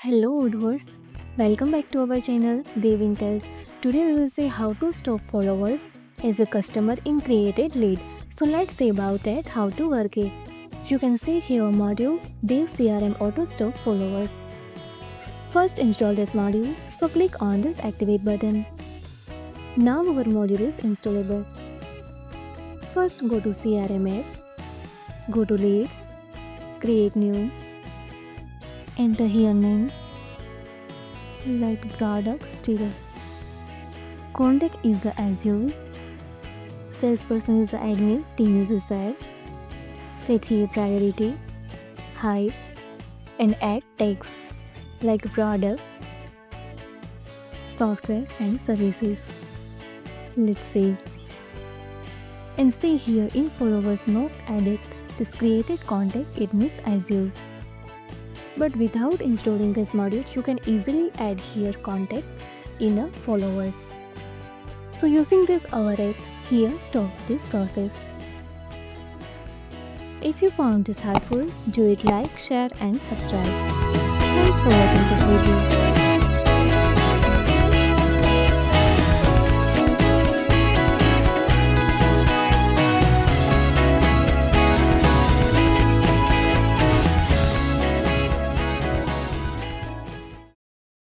Hello Woodwards, welcome back to our channel Devintelle. Today we will see how to stop followers as a customer in created lead. So let's see about that, how to work it. You can see here module Dev CRM Auto Stop Followers. First install this module, so click on this activate button. Now our module is installable. First go to CRM app, go to leads, create new. Enter here name like product still. Contact is the Azure. Salesperson is the admin, team is the sales. Set here priority, high, and add tags like product, software and services. Let's save. And see here in followers not added. This created contact, it means Azure. But without installing this module, you can easily add here contact in a followers. So using this our app, here stop this process. If you found this helpful, do it like, share and subscribe. Thanks for watching this video.